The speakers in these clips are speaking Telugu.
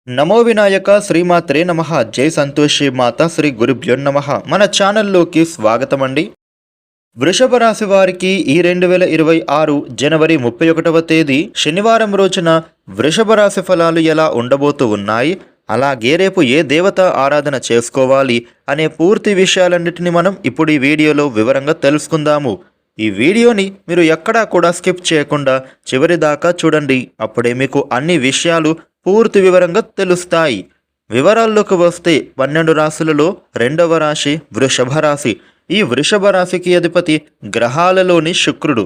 నమో వినాయక శ్రీమాత్రే నమః. జై సంతోషి మాత శ్రీ గురుభ్యో నమః. మన ఛానల్లోకి స్వాగతం అండి. వృషభ రాశి వారికి ఈ 2026 జనవరి 31వ తేదీ శనివారం రోజున వృషభ రాశి ఫలాలు ఎలా ఉండబోతూ ఉన్నాయి, అలాగే రేపు ఏ దేవత ఆరాధన చేసుకోవాలి అనే పూర్తి విషయాలన్నిటిని మనం ఇప్పుడు ఈ వీడియోలో వివరంగా తెలుసుకుందాము. ఈ వీడియోని మీరు ఎక్కడా కూడా స్కిప్ చేయకుండా చివరి దాకా చూడండి. అప్పుడే మీకు అన్ని విషయాలు పూర్తి వివరంగా తెలుస్తాయి. వివరాల్లోకి వస్తే 12 రాశులలో రెండవ రాశి వృషభ రాశి. ఈ వృషభ రాశికి అధిపతి గ్రహాలలోని శుక్రుడు.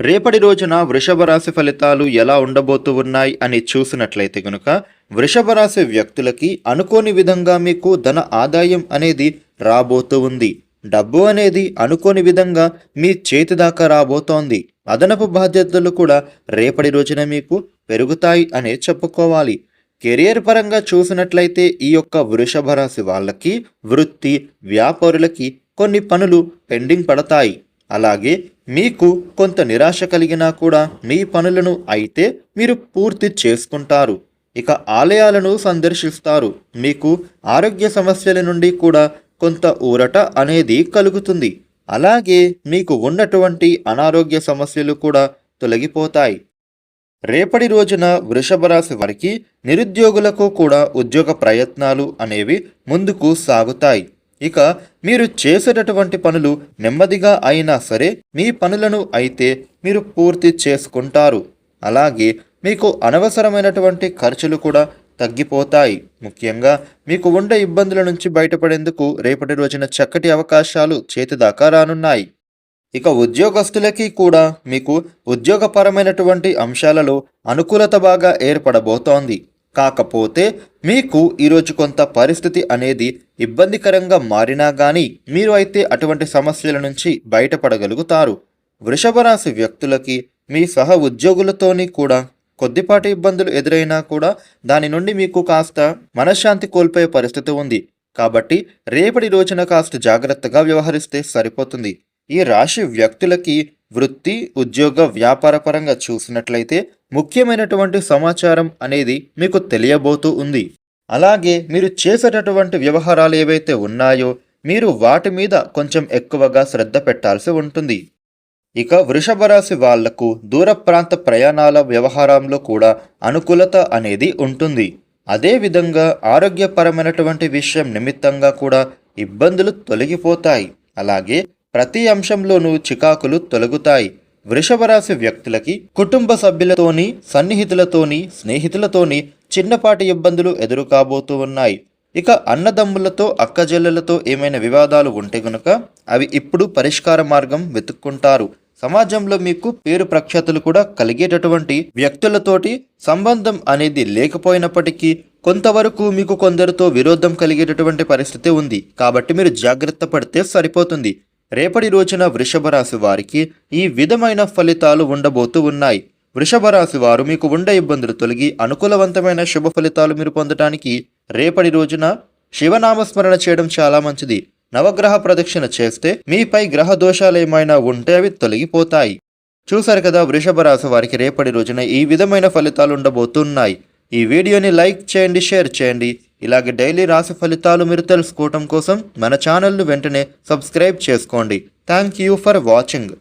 రేపటి రోజున వృషభ రాశి ఫలితాలు ఎలా ఉండబోతూ ఉన్నాయి అని చూసినట్లయితే గనుక వృషభ రాశి వ్యక్తులకి అనుకోని విధంగా మీకు ధన ఆదాయం అనేది రాబోతూ ఉంది. డబ్బు అనేది అనుకోని విధంగా మీ చేతి దాకా రాబోతోంది. అదనపు బాధ్యతలు కూడా రేపటి రోజున మీకు పెరుగుతాయి అనే చెప్పుకోవాలి. కెరియర్ పరంగా చూసినట్లయితే ఈ యొక్క వృషభ రాశి వాళ్ళకి వృత్తి వ్యాపారులకి కొన్ని పనులు పెండింగ్ పడతాయి. అలాగే మీకు కొంత నిరాశ కలిగినా కూడా మీ పనులను అయితే మీరు పూర్తి చేసుకుంటారు. ఇక ఆలయాలను సందర్శిస్తారు. మీకు ఆరోగ్య సమస్యల నుండి కూడా కొంత ఊరట అనేది కలుగుతుంది. అలాగే మీకు ఉన్నటువంటి అనారోగ్య సమస్యలు కూడా తొలగిపోతాయి. రేపటి రోజున వృషభ రాశి వారికి నిరుద్యోగులకు కూడా ఉద్యోగ ప్రయత్నాలు అనేవి ముందుకు సాగుతాయి. ఇక మీరు చేసేటటువంటి పనులు నెమ్మదిగా అయినా సరే మీ పనులను అయితే మీరు పూర్తి చేసుకుంటారు. అలాగే మీకు అనవసరమైనటువంటి ఖర్చులు కూడా తగ్గిపోతాయి. ముఖ్యంగా మీకు ఉండే ఇబ్బందుల నుంచి బయటపడేందుకు రేపటి రోజున చక్కటి అవకాశాలు చేతిదాకా రానున్నాయి. ఇక ఉద్యోగస్తులకి కూడా మీకు ఉద్యోగపరమైనటువంటి అంశాలలో అనుకూలత బాగా ఏర్పడబోతోంది. కాకపోతే మీకు ఈరోజు కొంత పరిస్థితి అనేది ఇబ్బందికరంగా మారినా కానీ మీరు అయితే అటువంటి సమస్యల నుంచి బయటపడగలుగుతారు. వృషభ రాశి వ్యక్తులకి మీ సహ ఉద్యోగులతోని కూడా కొద్దిపాటి ఇబ్బందులు ఎదురైనా కూడా దాని నుండి మీకు కాస్త మనశ్శాంతి కోల్పోయే పరిస్థితి ఉంది. కాబట్టి రేపటి రోజున కాస్త జాగ్రత్తగా వ్యవహరిస్తే సరిపోతుంది. ఈ రాశి వ్యక్తులకి వృత్తి ఉద్యోగ వ్యాపార పరంగా చూసినట్లయితే ముఖ్యమైనటువంటి సమాచారం అనేది మీకు తెలియబోతూ ఉంది. అలాగే మీరు చేసేటటువంటి వ్యవహారాలు ఏవైతే ఉన్నాయో మీరు వాటి మీద కొంచెం ఎక్కువగా శ్రద్ధ పెట్టాల్సి ఉంటుంది. ఇక వృషభ రాశి వాళ్లకు దూర ప్రాంత ప్రయాణాల వ్యవహారంలో కూడా అనుకూలత అనేది ఉంటుంది. అదేవిధంగా ఆరోగ్యపరమైనటువంటి విషయం నిమిత్తంగా కూడా ఇబ్బందులు తొలగిపోతాయి. అలాగే ప్రతి అంశంలోనూ చికాకులు తొలగుతాయి. వృషభ రాశి వ్యక్తులకి కుటుంబ సభ్యులతోని సన్నిహితులతోని స్నేహితులతోని చిన్నపాటి ఇబ్బందులు ఎదురు కాబోతూ ఉన్నాయి. ఇక అన్నదమ్ములతో అక్కజెల్లెలతో ఏమైనా వివాదాలు ఉంటే గనుక అవి ఇప్పుడు పరిష్కార మార్గం వెతుక్కుంటారు. సమాజంలో మీకు పేరు ప్రఖ్యాతులు కూడా కలిగేటటువంటి వ్యక్తులతోటి సంబంధం అనేది లేకపోయినప్పటికీ కొంతవరకు మీకు కొందరితో విరోధం కలిగేటటువంటి పరిస్థితి ఉంది. కాబట్టి మీరు జాగ్రత్త పడితే సరిపోతుంది. రేపటి రోజున వృషభ రాశి వారికి ఈ విధమైన ఫలితాలు ఉండబోతూ ఉన్నాయి. వృషభ రాశి వారు మీకు ఉండే ఇబ్బందులు తొలగి అనుకూలవంతమైన శుభ ఫలితాలు మీరు పొందడానికి రేపటి రోజున శివనామస్మరణ చేయడం చాలా మంచిది. నవగ్రహ ప్రదక్షిణ చేస్తే మీపై గ్రహ దోషాలు ఏమైనా ఉంటే అవి తొలగిపోతాయి. చూసారు కదా, వృషభ రాశి వారికి రేపటి రోజున ఈ విధమైన ఫలితాలు ఉండబోతున్నాయి. ఈ వీడియోని లైక్ చేయండి, షేర్ చేయండి. ఇలాగే డైలీ రాశి ఫలితాలు మీరు తెలుసుకోవటం కోసం మన ఛానల్ను వెంటనే సబ్స్క్రైబ్ చేసుకోండి. Thank you for watching.